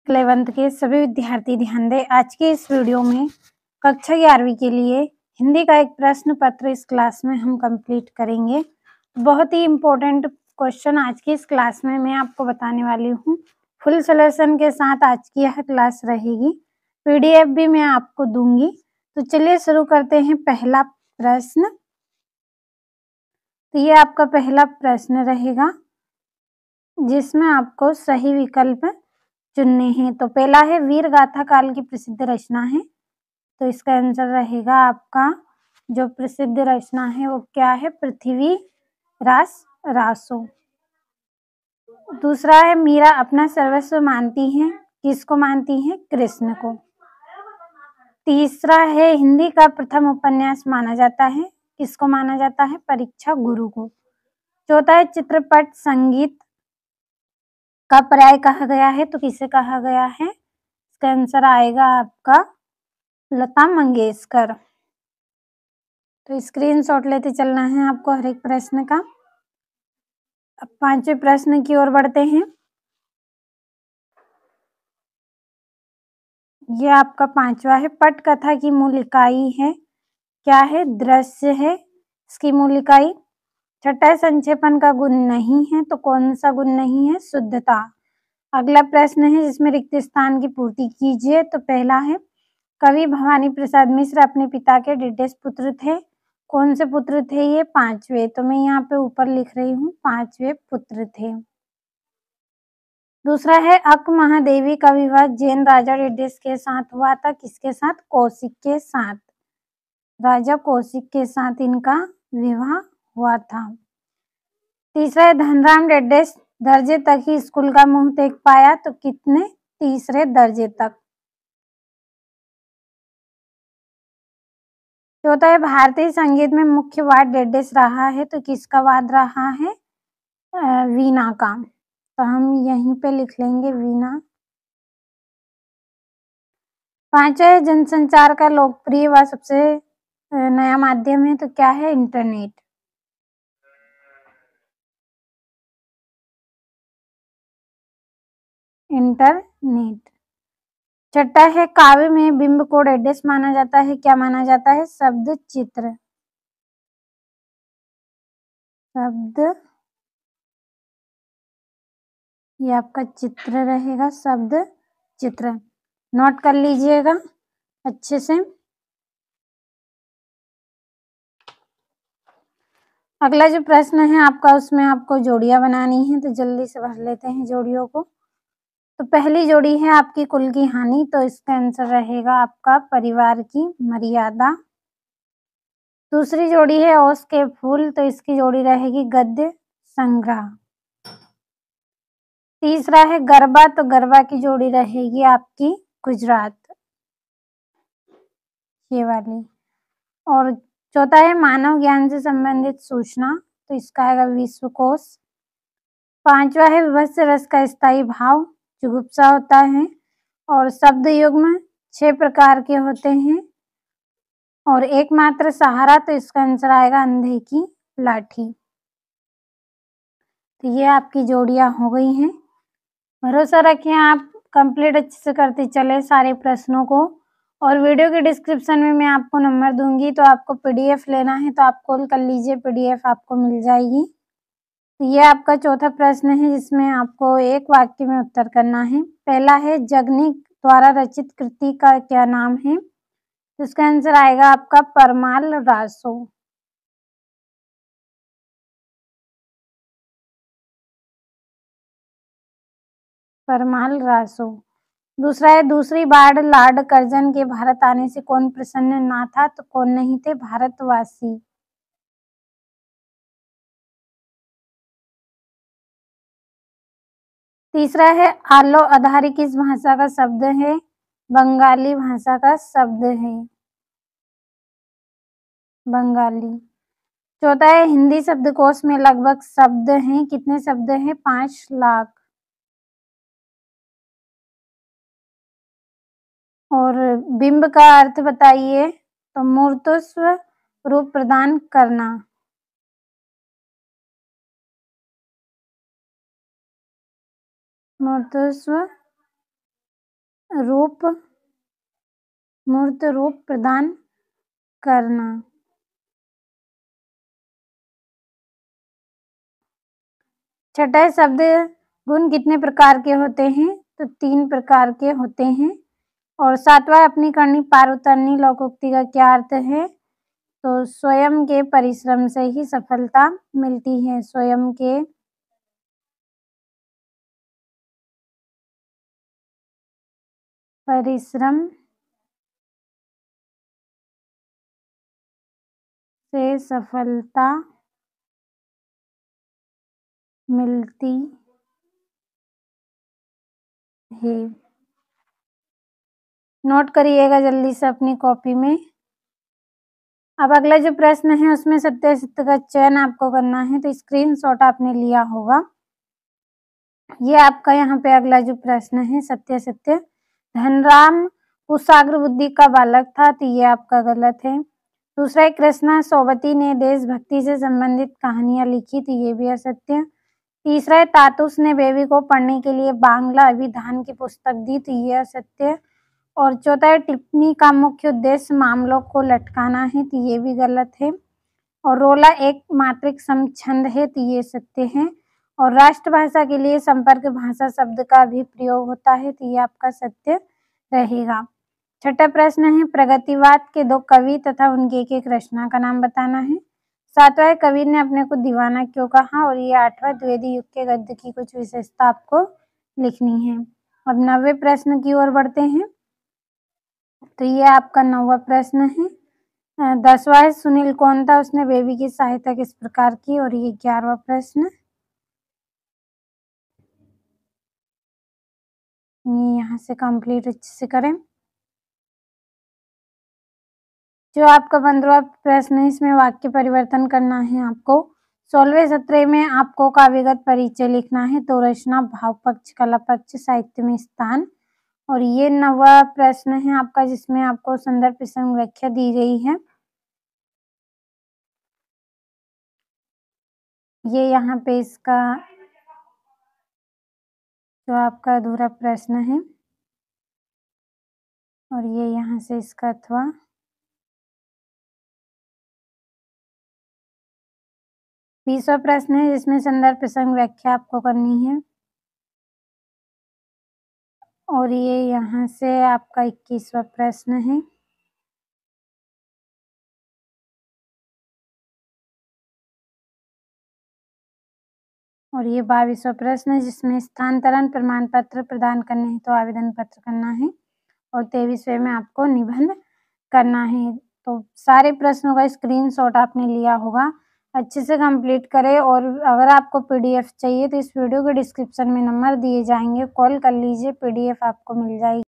11th के सभी विद्यार्थी ध्यान दें। आज के इस वीडियो में कक्षा 11वीं के लिए हिंदी का एक प्रश्न पत्र इस क्लास में हम कंप्लीट करेंगे। बहुत ही इम्पोर्टेंट क्वेश्चन आज की इस क्लास में मैं आपको बताने वाली हूँ। फुल सॉल्यूशन के साथ आज की यह क्लास रहेगी। पीडीएफ भी मैं आपको दूंगी। तो चलिए शुरू करते हैं। पहला प्रश्न, तो ये आपका पहला प्रश्न रहेगा जिसमें आपको सही विकल्प चुनने हैं। तो पहला है वीर गाथा काल की प्रसिद्ध रचना है, तो इसका आंसर रहेगा आपका जो प्रसिद्ध रचना है वो क्या है, पृथ्वी रास रासो। दूसरा है मीरा अपना सर्वस्व मानती हैं, किसको मानती हैं, कृष्ण को। तीसरा है हिंदी का प्रथम उपन्यास माना जाता है, किसको माना जाता है, परीक्षा गुरु को। चौथा है चित्रपट संगीत का पर्याय कहा गया है, तो किसे कहा गया है, इसका आंसर आएगा आपका लता मंगेशकर। तो स्क्रीनशॉट लेते चलना है आपको हर एक प्रश्न का। अब पांचवें प्रश्न की ओर बढ़ते हैं। ये आपका पांचवा है, पटकथा की मूल इकाई है, क्या है, दृश्य है इसकी मूल इकाई। छठा है संक्षेपण का गुण नहीं है, तो कौन सा गुण नहीं है, शुद्धता। अगला प्रश्न है जिसमें रिक्त स्थान की पूर्ति कीजिए। तो पहला है कवि भवानी प्रसाद मिश्र अपने पिता के डिडेस पुत्र थे, कौन से पुत्र थे, ये पांचवे। तो मैं यहाँ पे ऊपर लिख रही हूँ पांचवे पुत्र थे। दूसरा है अक महादेवी का विवाह जैन राजा डिडेस के साथ हुआ था, किसके साथ, कौशिक के साथ। राजा कौशिक के साथ इनका विवाह हुआ था। तीसरा है धनराम डिडेस दर्जे तक ही स्कूल का मुंह देख पाया, तो कितने, तीसरे दर्जे तक। चौथा है भारतीय संगीत में मुख्य वाद्य डेडेस रहा है, तो किसका वाद्य रहा है, वीणा का। तो हम यहीं पे लिख लेंगे वीणा। पांचवा है जनसंचार का लोकप्रिय व सबसे नया माध्यम है, तो क्या है, इंटरनेट। इंटरनेट। छठा है काव्य में बिंब को डेडेस माना जाता है, क्या माना जाता है, शब्द चित्र। शब्द, ये आपका चित्र रहेगा, शब्द चित्र। नोट कर लीजिएगा अच्छे से। अगला जो प्रश्न है आपका उसमें आपको जोड़ियां बनानी है, तो जल्दी से भर लेते हैं जोड़ियों को। तो पहली जोड़ी है आपकी कुल की हानि, तो इसका आंसर रहेगा आपका परिवार की मर्यादा। दूसरी जोड़ी है ओस के फूल, तो इसकी जोड़ी रहेगी गद्य संग्रह। तीसरा है गरबा, तो गरबा की जोड़ी रहेगी आपकी गुजरात, ये वाली। और चौथा है मानव ज्ञान से संबंधित सूचना, तो इसका आएगा विश्वकोश। पांचवा है विभत्स रस का स्थायी भाव, जुगुप्सा होता है। और शब्द युग्म 6 प्रकार के होते हैं। और एकमात्र सहारा, तो इसका आंसर आएगा अंधे की लाठी। तो ये आपकी जोड़ियां हो गई हैं। भरोसा रखें आप कंप्लीट अच्छे से करते चले सारे प्रश्नों को। और वीडियो के डिस्क्रिप्शन में मैं आपको नंबर दूंगी, तो आपको पीडीएफ लेना है तो आप कॉल कर लीजिए, पीडीएफ आपको मिल जाएगी। तो ये आपका चौथा प्रश्न है जिसमें आपको एक वाक्य में उत्तर करना है। पहला है जगनिक द्वारा रचित कृति का क्या नाम है, तो इसका आंसर आएगा आपका परमाल रासो। परमाल रासो। दूसरा है दूसरी बार लॉर्ड कर्जन के भारत आने से कौन प्रसन्न ना था, तो कौन नहीं थे, भारतवासी। तीसरा है आलो अधारी किस भाषा का शब्द है, बंगाली भाषा का शब्द है, बंगाली। चौथा है हिंदी शब्दकोश में लगभग शब्द हैं, कितने शब्द हैं, 5 लाख। और बिंब का अर्थ बताइए, तो मूर्तस्व रूप प्रदान करना। मूर्तस्व मूर्त रूप प्रदान करना। छठा, शब्द गुण कितने प्रकार के होते हैं? तो 3 प्रकार के होते हैं। और 7वां, अपनी करनी पार उतरनी लोकोक्ति का क्या अर्थ है? तो स्वयं के परिश्रम से ही सफलता मिलती है। स्वयं के परिश्रम से सफलता मिलती है। नोट करिएगा जल्दी से अपनी कॉपी में। अब अगला जो प्रश्न है उसमें सत्य असत्य का चयन आपको करना है, तो स्क्रीनशॉट आपने लिया होगा। ये आपका यहाँ पे अगला जो प्रश्न है सत्य असत्य। धनराम कुशाग्र बुद्धि का बालक था, तो ये आपका गलत है। दूसरा, कृष्णा सोबती ने देशभक्ति से संबंधित कहानियां लिखी, तो ये भी असत्य। तीसरा, तातुस ने बेबी को पढ़ने के लिए बांग्ला अभिधान की पुस्तक दी, तो ये असत्य। और चौथा, टिप्पणी का मुख्य उद्देश्य मामलों को लटकाना है, तो ये भी गलत है। और रोला एक मात्रिक समछंद है, तो ये सत्य है। और राष्ट्रभाषा के लिए संपर्क भाषा शब्द का भी प्रयोग होता है, तो ये आपका सत्य रहेगा। छठा प्रश्न है, प्रगतिवाद के 2 कवि तथा उनकी एक रचना का नाम बताना है। 7वां, कवि ने अपने को दीवाना क्यों कहा। और ये 8वां, द्विवेदी युग के गद्य की कुछ विशेषता आपको लिखनी है। अब 9वें प्रश्न की ओर बढ़ते हैं, तो ये आपका 9वां प्रश्न है। 10वां है, सुनील कौन था, उसने बेबी की सहायता किस प्रकार की। और ये 11वां प्रश्न, ये यहाँ से कंप्लीट अच्छे से करें। जो आपका 15वां प्रश्न है इसमें वाक्य परिवर्तन करना है आपको। 16वें सत्र में आपको काव्यगत परिचय लिखना है, तो रचना, भाव पक्ष, कला पक्ष, साहित्य में स्थान। और ये 9वां प्रश्न है आपका जिसमें आपको संदर्भ प्रसंग व्याख्या दी गई है। ये यहाँ पे इसका जो आपका अधूरा प्रश्न है, और ये यहाँ से इसका अथवा। 20वां प्रश्न है जिसमें संदर्भ प्रसंग व्याख्या आपको करनी है। और ये यहाँ से आपका 21वां प्रश्न है। और ये 22वां प्रश्न है जिसमें स्थानांतरण प्रमाण पत्र प्रदान करने हैं, तो आवेदन पत्र करना है। और 23वें में आपको निबंध करना है। तो सारे प्रश्नों का स्क्रीनशॉट आपने लिया होगा, अच्छे से कंप्लीट करें। और अगर आपको पीडीएफ चाहिए तो इस वीडियो के डिस्क्रिप्शन में नंबर दिए जाएंगे, कॉल कर लीजिए, पीडीएफ आपको मिल जाएगी।